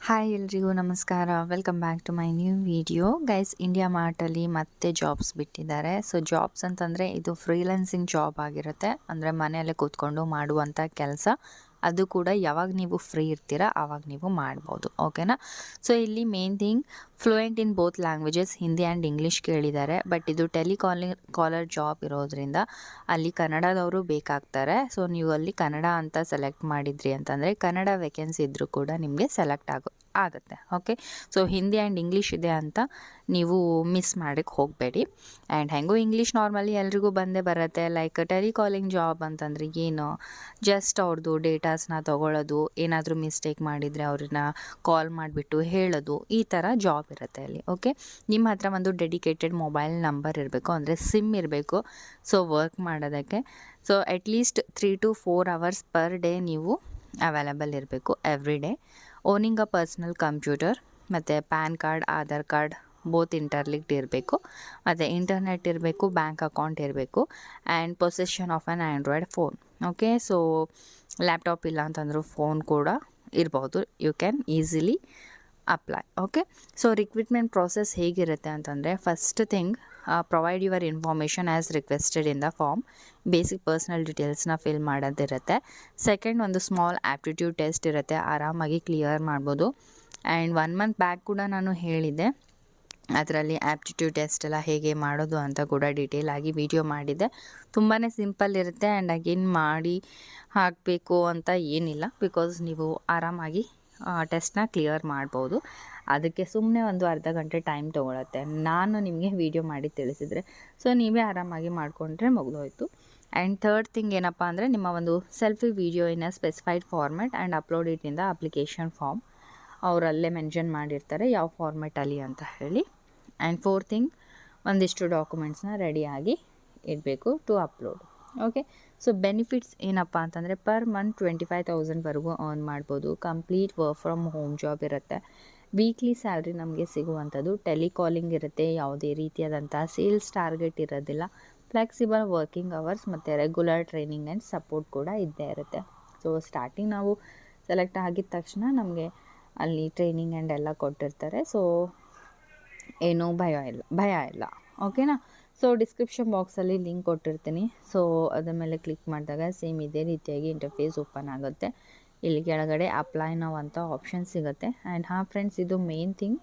Hi ಎಲ್ರಿಗೂ ನಮಸ್ಕಾರ. Welcome back to my new video. Guys, India ಮಾರ್ಟಲ್ಲಿ ಮತ್ತೆ ಜಾಬ್ಸ್ ಬಿಟ್ಟಿದ್ದಾರೆ. ಸೊ ಜಾಬ್ಸ್ ಅಂತಂದರೆ ಇದು ಫ್ರೀಲಾನ್ಸಿಂಗ್ ಜಾಬ್ ಆಗಿರುತ್ತೆ. ಅಂದರೆ ಮನೆಯಲ್ಲೇ ಕೂತ್ಕೊಂಡು ಮಾಡುವಂಥ ಕೆಲಸ. ಅದು ಕೂಡ ಯಾವಾಗ ನೀವು ಫ್ರೀ ಇರ್ತೀರಾ ಆವಾಗ ನೀವು ಮಾಡ್ಬೋದು. ಓಕೆನಾ? ಸೊ ಇಲ್ಲಿ main thing fluent in both languages, Hindi and English ಕೇಳಿದ್ದಾರೆ. ಬಟ್ ಇದು ಕಾಲರ್ ಜಾಬ್ ಇರೋದ್ರಿಂದ ಅಲ್ಲಿ ಕನ್ನಡದವರು ಬೇಕಾಗ್ತಾರೆ. ಸೊ ನೀವು ಅಲ್ಲಿ ಕನ್ನಡ ಅಂತ ಸೆಲೆಕ್ಟ್ ಮಾಡಿದ್ರಿ ಅಂತಂದರೆ ಕನ್ನಡ ವೇಕೆನ್ಸಿ ಇದ್ದರೂ ಕೂಡ ನಿಮಗೆ ಸೆಲೆಕ್ಟ್ ಆಗುತ್ತೆ. Okay, so Hindi and English ಇದೆ ಅಂತ ನೀವು ಮಿಸ್ ಮಾಡೋಕ್ಕೆ ಹೋಗಬೇಡಿ. ಆ್ಯಂಡ್ ಹೆಂಗೂ ಇಂಗ್ಲೀಷ್ ನಾರ್ಮಲಿ ಎಲ್ರಿಗೂ ಬಂದೇ ಬರುತ್ತೆ. ಲೈಕ್ ಟೆಲಿಕಾಲಿಂಗ್ ಜಾಬ್ ಅಂತಂದರೆ ಏನು, ಜಸ್ಟ್ ಅವ್ರದ್ದು ಡೇಟಾಸ್ನ ತೊಗೊಳ್ಳೋದು, ಏನಾದರೂ ಮಿಸ್ಟೇಕ್ ಮಾಡಿದರೆ ಅವ್ರನ್ನ ಕಾಲ್ ಮಾಡಿಬಿಟ್ಟು ಹೇಳೋದು, ಈ ಥರ ಜಾಬ್ ಇರುತ್ತೆ ಅಲ್ಲಿ. ಓಕೆ, ನಿಮ್ಮ ಹತ್ರ ಒಂದು ಡೆಡಿಕೇಟೆಡ್ ಮೊಬೈಲ್ ನಂಬರ್ ಇರಬೇಕು, ಅಂದರೆ ಸಿಮ್ ಇರಬೇಕು. ಸೊ ವರ್ಕ್ ಮಾಡೋದಕ್ಕೆ so at least 3 to 4 hours per day ನೀವು ಅವೈಲೇಬಲ್ ಇರಬೇಕು every day. Owning a personal computer ಮತ್ತು pan card, Aadhaar card both interlinked ಇರಬೇಕು. ಮತ್ತು ಇಂಟರ್ನೆಟ್ ಇರಬೇಕು, ಬ್ಯಾಂಕ್ ಅಕೌಂಟ್ ಇರಬೇಕು, and possession of an android phone. Okay, so laptop ಇಲ್ಲ ಅಂತಂದರೂ ಫೋನ್ ಕೂಡ ಇರ್ಬೋದು. You can easily apply. Okay, so recruitment process ಹೇಗಿರುತ್ತೆ ಅಂತಂದರೆ, first thing provide your information as requested in the form. Basic personal ಡೀಟೇಲ್ಸ್ನ fill ಮಾಡೋದಿರುತ್ತೆ. Second, ಒಂದು small aptitude test ಇರುತ್ತೆ, ಆರಾಮಾಗಿ ಕ್ಲಿಯರ್ ಮಾಡ್ಬೋದು. ಆ್ಯಂಡ್ 1 month ಬ್ಯಾಕ್ ಕೂಡ ನಾನು ಹೇಳಿದ್ದೆ, ಅದರಲ್ಲಿ ಆ್ಯಪ್ಟಿಟ್ಯೂಡ್ ಟೆಸ್ಟ್ ಎಲ್ಲ ಹೇಗೆ ಮಾಡೋದು ಅಂತ ಕೂಡ ಡೀಟೇಲ್ ಆಗಿ ವಿಡಿಯೋ ಮಾಡಿದ್ದೆ. ತುಂಬಾ ಸಿಂಪಲ್ ಇರುತ್ತೆ. ಆ್ಯಂಡ್ ಅಗೇನ್ ಮಾಡಿ ಹಾಕಬೇಕು ಅಂತ ಏನಿಲ್ಲ, ಬಿಕಾಸ್ ನೀವು ಆರಾಮಾಗಿ ಟೆಸ್ಟ್ನ ಕ್ಲಿಯರ್ ಮಾಡ್ಬೋದು. ಅದಕ್ಕೆ ಸುಮ್ಮನೆ ಒಂದು ಅರ್ಧ ಗಂಟೆ ಟೈಮ್ ತೊಗೊಳತ್ತೆ. ನಾನು ನಿಮಗೆ ವಿಡಿಯೋ ಮಾಡಿ ತಿಳಿಸಿದರೆ ಸೊ ನೀವೇ ಆರಾಮಾಗಿ ಮಾಡಿಕೊಂಡ್ರೆ ಮುಗಿದೋಯ್ತು. ಆ್ಯಂಡ್ ಥರ್ಡ್ ಥಿಂಗ್ ಏನಪ್ಪ ಅಂದರೆ, ನಿಮ್ಮ ಒಂದು selfie video in a specified format and upload it in the application form. ಅವರಲ್ಲೇ ಮೆನ್ಷನ್ ಮಾಡಿರ್ತಾರೆ ಯಾವ ಫಾರ್ಮ್ಯಾಟಲ್ಲಿ ಅಂತ ಹೇಳಿ. ಆ್ಯಂಡ್ ಫೋರ್ತ್ ಥಿಂಗ್, ಒಂದಿಷ್ಟು ಡಾಕ್ಯುಮೆಂಟ್ಸ್ನ ರೆಡಿಯಾಗಿ ಇಡಬೇಕು to upload. Okay, so benefits ಏನಪ್ಪ ಅಂತಂದರೆ, ಪರ್ ಮಂತ್ 25,000ವರೆಗೂ ಅರ್ನ್ ಮಾಡ್ಬೋದು. Complete work from home job ಇರುತ್ತೆ. ವೀಕ್ಲಿ ಸ್ಯಾಲ್ರಿ ನಮಗೆ ಸಿಗುವಂಥದ್ದು. ಟೆಲಿಕಾಲಿಂಗ್ ಇರುತ್ತೆ, ಯಾವುದೇ ರೀತಿಯಾದಂಥ ಸೇಲ್ಸ್ ಟಾರ್ಗೆಟ್ ಇರೋದಿಲ್ಲ. ಫ್ಲೆಕ್ಸಿಬಲ್ ವರ್ಕಿಂಗ್ ಅವರ್ಸ್ ಮತ್ತು ರೆಗ್ಯುಲರ್ ಟ್ರೈನಿಂಗ್ ಆ್ಯಂಡ್ ಸಪೋರ್ಟ್ ಕೂಡ ಇದ್ದೇ ಇರುತ್ತೆ. ಸೊ ಸ್ಟಾರ್ಟಿಂಗ್ ನಾವು ಸೆಲೆಕ್ಟ್ ಆಗಿದ ತಕ್ಷಣ ನಮಗೆ ಅಲ್ಲಿ ಟ್ರೈನಿಂಗ್ ಆ್ಯಂಡ್ ಎಲ್ಲ ಕೊಟ್ಟಿರ್ತಾರೆ. ಸೊ ಏನೂ ಭಯ ಇಲ್ಲ. ಓಕೆನಾ? ಸೊ ಡಿಸ್ಕ್ರಿಪ್ಷನ್ ಬಾಕ್ಸಲ್ಲಿ ಲಿಂಕ್ ಕೊಟ್ಟಿರ್ತೀನಿ. ಸೊ ಅದರ ಮೇಲೆ ಕ್ಲಿಕ್ ಮಾಡಿದಾಗ ಸೇಮ್ ಇದೇ ರೀತಿಯಾಗಿ ಇಂಟರ್ಫೇಸ್ ಓಪನ್ ಆಗುತ್ತೆ. ಇಲ್ಲಿ ಕೆಳಗಡೆ ಅಪ್ಲೈ ನಾವು ಅಂತ ಆಪ್ಷನ್ ಸಿಗುತ್ತೆ. ಆ್ಯಂಡ್ ಫ್ರೆಂಡ್ಸ್, ಇದು ಮೇನ್ ಥಿಂಗ್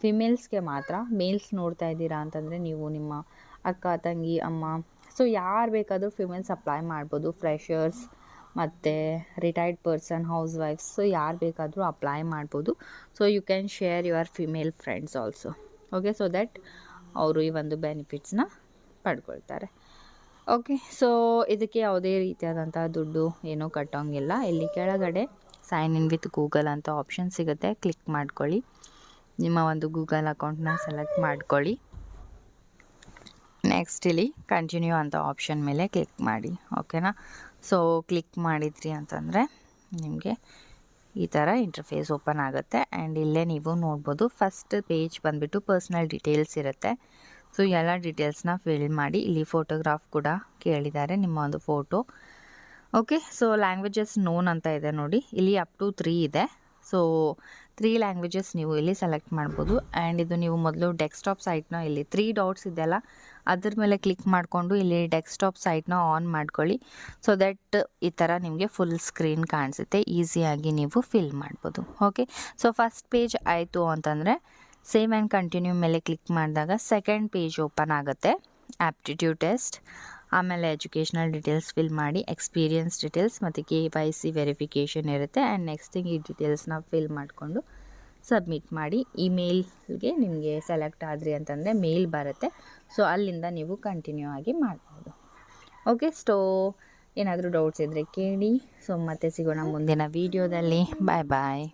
ಫಿಮೇಲ್ಸ್ಗೆ ಮಾತ್ರ. ಮೇಲ್ಸ್ ನೋಡ್ತಾ ಇದ್ದೀರಾ ಅಂತಂದರೆ ನೀವು ನಿಮ್ಮ ಅಕ್ಕ, ತಂಗಿ, ಅಮ್ಮ, ಸೊ ಯಾರು ಬೇಕಾದರೂ ಫಿಮೇಲ್ಸ್ ಅಪ್ಲೈ ಮಾಡ್ಬೋದು. ಫ್ರೆಷರ್ಸ್ ಮತ್ತು ರಿಟೈರ್ಡ್ ಪರ್ಸನ್, ಹೌಸ್ ವೈಫ್ಸ್, ಸೊ ಯಾರು ಬೇಕಾದರೂ ಅಪ್ಲೈ ಮಾಡ್ಬೋದು. So you can share your female friends also. Okay, so that ಅವರು ಈ ಒಂದು ಬೆನಿಫಿಟ್ಸ್ನ ಪಡ್ಕೊಳ್ತಾರೆ. ಓಕೆ, ಸೊ ಇದಕ್ಕೆ ಯಾವುದೇ ರೀತಿಯಾದಂಥ ದುಡ್ಡು ಏನೂ ಕಟ್ಟೋಂಗಿಲ್ಲ. ಇಲ್ಲಿ ಕೆಳಗಡೆ ಸೈನ್ ಇನ್ ವಿತ್ ಗೂಗಲ್ ಅಂತ ಆಪ್ಷನ್ ಸಿಗುತ್ತೆ, ಕ್ಲಿಕ್ ಮಾಡ್ಕೊಳ್ಳಿ. ನಿಮ್ಮ ಒಂದು ಗೂಗಲ್ ಅಕೌಂಟ್ನ ಸೆಲೆಕ್ಟ್ ಮಾಡ್ಕೊಳ್ಳಿ. ನೆಕ್ಸ್ಟ್ ಇಲ್ಲಿ ಕಂಟಿನ್ಯೂ ಅಂತ ಆಪ್ಷನ್ ಮೇಲೆ ಕ್ಲಿಕ್ ಮಾಡಿ. ಓಕೆನಾ? ಸೊ ಕ್ಲಿಕ್ ಮಾಡಿದ್ರಿ ಅಂತಂದರೆ ನಿಮಗೆ ಈ ಥರ ಇಂಟರ್ಫೇಸ್ ಓಪನ್ ಆಗುತ್ತೆ. ಆ್ಯಂಡ್ ಇಲ್ಲೇ ನೀವು ನೋಡ್ಬೋದು, ಫಸ್ಟ್ ಪೇಜ್ ಬಂದುಬಿಟ್ಟು ಪರ್ಸ್ನಲ್ ಡೀಟೇಲ್ಸ್ ಇರುತ್ತೆ. ಸೊ ಎಲ್ಲ ಡೀಟೇಲ್ಸ್ನ ಫಿಲ್ ಮಾಡಿ. ಇಲ್ಲಿ ಫೋಟೋಗ್ರಾಫ್ ಕೂಡ ಕೇಳಿದ್ದಾರೆ, ನಿಮ್ಮ ಒಂದು photo. Okay, so languages known ಅಂತ ಇದೆ ನೋಡಿ, ಇಲ್ಲಿ ಅಪ್ ಟು 3 ಇದೆ. ಸೊ 3 ಲ್ಯಾಂಗ್ವೇಜಸ್ ನೀವು ಇಲ್ಲಿ ಸೆಲೆಕ್ಟ್ ಮಾಡ್ಬೋದು. ಆ್ಯಂಡ್ ಇದು ನೀವು ಮೊದಲು ಡೆಸ್ಕ್ಟಾಪ್ ಸೈಟ್ನ ಇಲ್ಲಿ 3 ಡಾಟ್ಸ್ ಇದೆಯಲ್ಲ ಅದ್ರ ಮೇಲೆ ಕ್ಲಿಕ್ ಮಾಡಿಕೊಂಡು ಇಲ್ಲಿ ಡೆಸ್ಕ್ಟಾಪ್ ಸೈಟ್ನ ಆನ್ ಮಾಡ್ಕೊಳ್ಳಿ. ಸೊ ದಟ್ ಈ ಥರ ನಿಮಗೆ ಫುಲ್ ಸ್ಕ್ರೀನ್ ಕಾಣಿಸುತ್ತೆ, ಈಸಿಯಾಗಿ ನೀವು ಫಿಲ್ ಮಾಡ್ಬೋದು. ಓಕೆ, ಸೊ ಫಸ್ಟ್ ಪೇಜ್ ಆಯಿತು ಅಂತಂದರೆ ಸೇವ್ ಆ್ಯಂಡ್ ಕಂಟಿನ್ಯೂ ಮೇಲೆ ಕ್ಲಿಕ್ ಮಾಡಿದಾಗ ಸೆಕೆಂಡ್ ಪೇಜ್ ಓಪನ್ ಆಗುತ್ತೆ. ಆ್ಯಪ್ಟಿಟ್ಯೂಡ್ ಟೆಸ್ಟ್, ಆಮೇಲೆ ಎಜುಕೇಷ್ನಲ್ ಡೀಟೇಲ್ಸ್ ಫಿಲ್ ಮಾಡಿ, ಎಕ್ಸ್ಪೀರಿಯನ್ಸ್ ಡೀಟೇಲ್ಸ್ ಮತ್ತು KYC ವೆರಿಫಿಕೇಷನ್ ಇರುತ್ತೆ. ಆ್ಯಂಡ್ ನೆಕ್ಸ್ಟ್ ಥಿಂಗ್ ಈ ಡೀಟೇಲ್ಸ್ನ ಫಿಲ್ ಮಾಡಿಕೊಂಡು ಸಬ್ಮಿಟ್ ಮಾಡಿ. ಇಮೇಲ್ಗೆ ನಿಮಗೆ ಸೆಲೆಕ್ಟ್ ಆದ್ರಿ ಅಂತಂದರೆ ಮೇಲ್ ಬರುತ್ತೆ. ಸೊ ಅಲ್ಲಿಂದ ನೀವು ಕಂಟಿನ್ಯೂ ಆಗಿ ಮಾಡ್ಬೋದು. ಓಕೆ, ಸೊ ಏನಾದರೂ ಡೌಟ್ಸ್ ಇದ್ದರೆ ಕೇಳಿ. ಸೊ ಮತ್ತೆ ಸಿಗೋಣ ಮುಂದಿನ ವೀಡಿಯೋದಲ್ಲಿ. ಬಾಯ್ ಬಾಯ್.